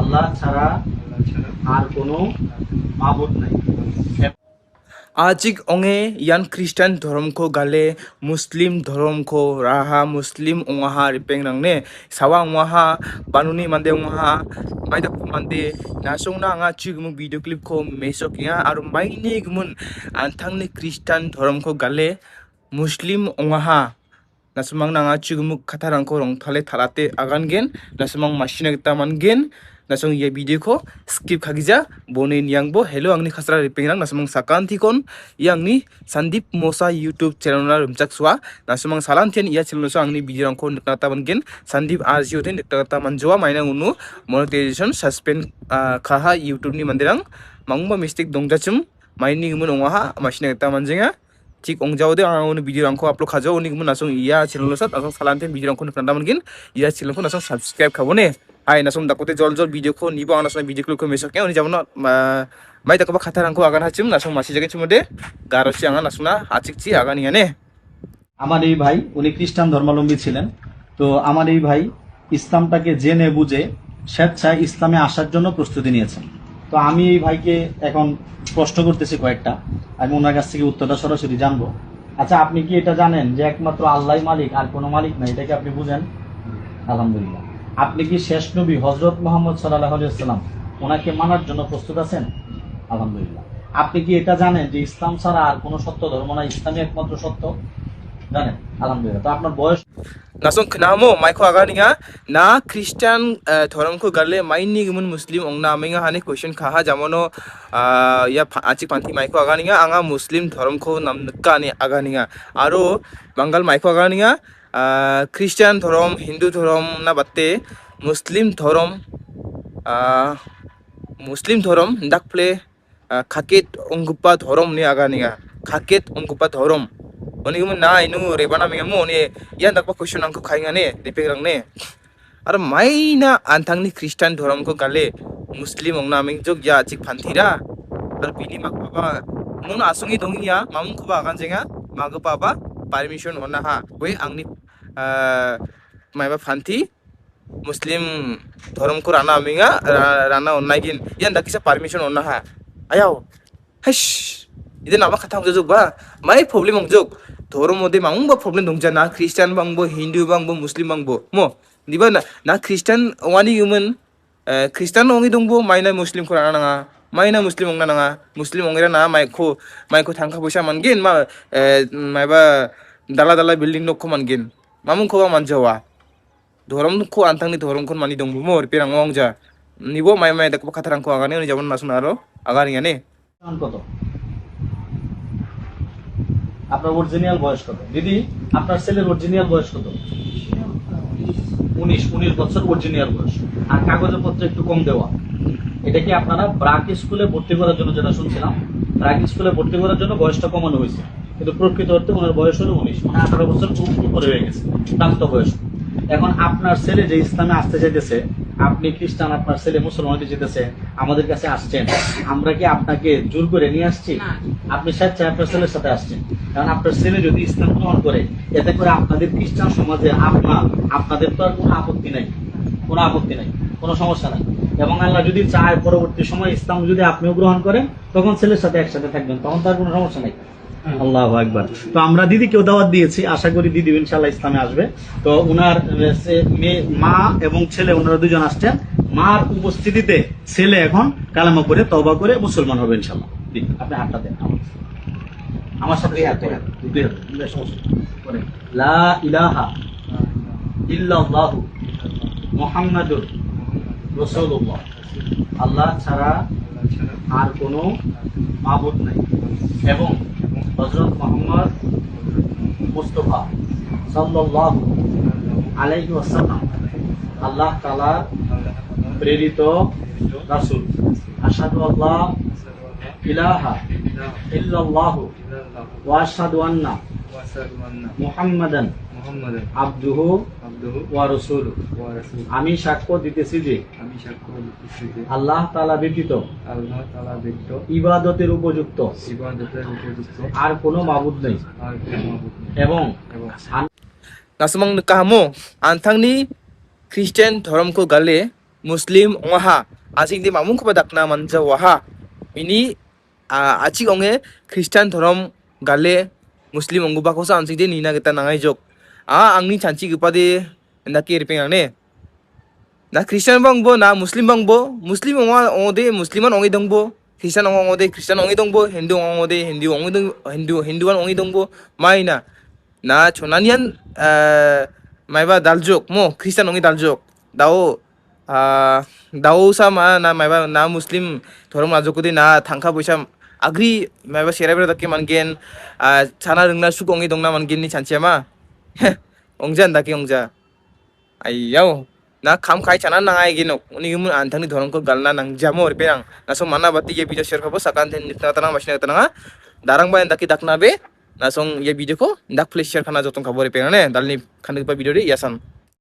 আল্লাহ ছাড়া আর কোনো মাবুদ নাই। Ajik onge yan Christian धर्म को gale Muslim धर्म को raha Muslim ongaha ripeng nang ne sawa ongaha banuni mande ongaha maida ko mande nasong na nga chigmu video clip ko mesok ya aru maini gumun antang ne Christian धर्म को gale Muslim ongaha nasumang na nga chigmu khatarang ko rong thale thalate agan gen nasumang machine ta man gen nasong ye video ko skip khagija bonin yang bo hello angni khasra ripeng nang nasumang sakanti kon yang ni Sandeep Mosa YouTube channel na rumchak swa nasumang salantian ia channel so angni video rangko niknata bangen Sandeep RGO ten niknata manjoa maina unu monetization suspend khaha YouTube ni mandirang mangba mistake dongjachum maini gumun ongaha machine ta manjenga ঠিক অংজাওদে আঙুনি video রাংখো upload খাজো উনি গুমন নাসং ইয়া channel সাত নাসং সালান্তেন video রাংখো নকনান্দা মনগিন ইয়া channel খো নাসং subscribe খাবনে high নাসং দাকোতে জল জল video খো নিবো আং নাসং video click খো মেসকে উনি যাবন মাই দাকবা খাতা রাংখো আগান হাচিম নাসং মাসি জাগে চুমদে গারসি আঙা নাসংনা আচিকচি আগান ইয়ানে আমার এই ভাই উনি খ্রিস্টান ধর্মাবলম্বী ছিলেন। তো আমার এই ভাই ইসলামটাকে জেনে বুঝে স্বেচ্ছায় ইসলামে আসার জন্য প্রস্তুতি নিয়েছেন। তো আমি এই ভাইকে এখন প্রশ্ন করতেছি কয়েকটা, আমি ওনার কাছ থেকে উত্তরটা সরাসরি জানবো। আচ্ছা, আপনি কি এটা জানেন যে একমাত্র আল্লাহই মালিক, আর কোনো মালিক নাই? এটা কি আপনি বুঝেন? আলহামদুলিল্লাহ। আপনি কি শেষ নবী হযরত মুহাম্মদ সাল্লাল্লাহু আলাইহি ওয়াসাল্লাম ওনাকে মানার জন্য প্রস্তুত আছেন? আলহামদুলিল্লাহ। আপনি কি এটা জানেন যে ইসলাম ছাড়া আর কোনো সত্য ধর্ম নাই, ইসলামই একমাত্র সত্য? জানেন? আলহামদুলিল্লাহ। তো আপনার বয়স নাসং খনামো মাইখো আগানিয়া না খ্রিস্টান ধর্ম খো গালে মাইনি গুমন মুসলিম অংনা আমিঙা হানি কোয়েশ্চন খাহা জামনো ইয়া আচিক পান্থি মাইখো আগানিয়া আঙা মুসলিম ধর্ম খো নামকানি আগানিয়া আরো বাঙ্গাল মাইখো আগানিয়া খ্রিস্টান ধর্ম হিন্দু ধর্ম না বাতে মুসলিম ধর্ম ডাকপ্লে খাকেত অঙ্গুপা ধর্ম নি আগানিয়া খাকেত অঙ্গুপা ধর্ম oni gumun na inu rebana minga mo ni yan dakpa question angko khainga ne dipeng ne ar maina antang ni Christian dhoram ko gale Muslim ongna ming jog ya chik phanthira ar bini mak baba mun asungi dongiya mamung ko ba gan jenga mag baba permission hona ha we angni maiba phanthi Muslim dhoram ko rana minga rana onnagin yan dakisa permission hona ha ayaw hash 이제 나마 같아 juk ba mai problem juk ধর্ম মধ্যে মাংবা problem দংজা না খ্রিস্টান বাংবো হিন্দু বাংবো মুসলিম বাংবো মো দিবা না না খ্রিস্টান ওয়ানি human খ্রিস্টান ওঙ্গি দংবো মাইনা মুসলিম খো রানা নাঙা মাইনা মুসলিম ওংনা নাঙা মুসলিম ওঙ্গেরা না মাইখো থাংখা পয়সা মানগেন মা মাইবা দালা দালা বিল্ডিং নখো মানগেন মামুং খোবা মানজাওয়া ধর্ম খো আনথাংনি ধর্ম খো মানি দংবো মো রিপেরাং ওংজা নিবো মাই মাই দাকো খাতারাং খো আগানে উনি যাবন নাসুন আরো আগানিয়ানে কত? আপনার অরিজিনাল বয়স কত? দিদি, আপনার ছেলের অরিজিনাল বয়স কত? 19 বছর অরিজিনাল বয়স। আর কাগজের পত্র একটু কম দেওয়া। এটা কি আপনারা ব্রাক স্কুলে ভর্তি করার জন্য, যেটা শুনছিলাম ব্রাক স্কুলে ভর্তি করার জন্য বয়সটা কমানো হয়েছে, কিন্তু প্রকৃত অর্থে ওনার বয়স হলো 19, 18 বছর উপরে হয়ে গেছে, প্রাপ্ত বয়স। এখন আপনার ছেলে যে ইসলামে আসতে চাইতেছে, আপনি খ্রিস্টান, আপনার ছেলে মুসলমান হতে যেতেছে, আমাদের কাছে আসছেন, আমরা কি আপনাকে জোর করে নিয়ে আসছি? আপনি স্বেচ্ছায় আপনার ছেলের সাথে আসছেন। কারণ আপনার ছেলে যদি ইসলাম গ্রহণ করে, এতে করে আপনাদের খ্রিস্টান সমাজে আপনাদের তো আর কোনো আপত্তি নাই, কোনো সমস্যা নাই। এবং আল্লাহ যদি চায় পরবর্তী সময় ইসলাম যদি আপনিও গ্রহণ করেন, তখন ছেলের সাথে একসাথে থাকবেন, তখন তার কোনো সমস্যা নাই। আল্লাহু আকবার। তো আমরা দিদিকেও দাওয়াত দিয়েছি, আশা করি দিদি ইনশাআল্লাহ ইসলামে আসবে। তো উনার মা এবং ছেলে ওনারা দুজন আসছেন, মার উপস্থিতিতে ছেলে এখন কালেমা পড়ে তওবা করে মুসলমান হবে ইনশাআল্লাহ। আপনি হাতটা দেন আমার সাথে, লা ইলাহা ইল্লাল্লাহু মুহাম্মাদুর রাসূলুল্লাহ, আল্লাহ ছাড়া আর কোনো মাবুদ নাই এবং হযরত মুহাম্মদ মুস্তাফা সাল্লাল্লাহু আলাইহি ওয়াসাল্লাম আল্লাহ তাআলার প্রেরিত রাসূল। আশহাদু আল্লা ইলাহা ইল্লাল্লাহু ওয়া আশহাদু আন্না মুহাম্মাদান আবদুহু ওয়া রাসূলুহু, আমি সাক্ষ্য দিতেছি যে আল্লাহ তাআলা ব্যতীত ইবাদতের উপযুক্ত আর কোনো মাবুদ নেই এবং নাসমং কাহামো আনথাংনি খ্রিস্টান ধর্ম খো গালে Muslim ongaha asing di mamung ko dakna manja waha ini achik onge Christian thorom gale Muslim ongguba kosa ansing de nina kita nangai jok angni chanchi gupade ndaki ripeng ne na Christian bangbo na Muslim bangbo Muslim onga ongode Musliman ongi dongbo Christian ongode Christian ongi dongbo Hindu ongode Hindu ongi dong Hinduan ongi dongbo maina na chonanian maiba daljok mo Christian ongi daljok dao dao sama na maiba na Muslim thorom rajokudi na thangka boisa agri maiba serai dake mangen chana rungna suk ongi dongna mangen ni chanchiama ongja ndaki ongja ayaw na kam khai chana nangai gino uni gumun antani dhorong ko galna nang jamo repang na so mana bati ye video share khabo sakan ten nitna tana masna tana darang ba ndaki dakna be na song ye video ko ndak please share khana jotong khabo repang ne dalni khani pa video re yasan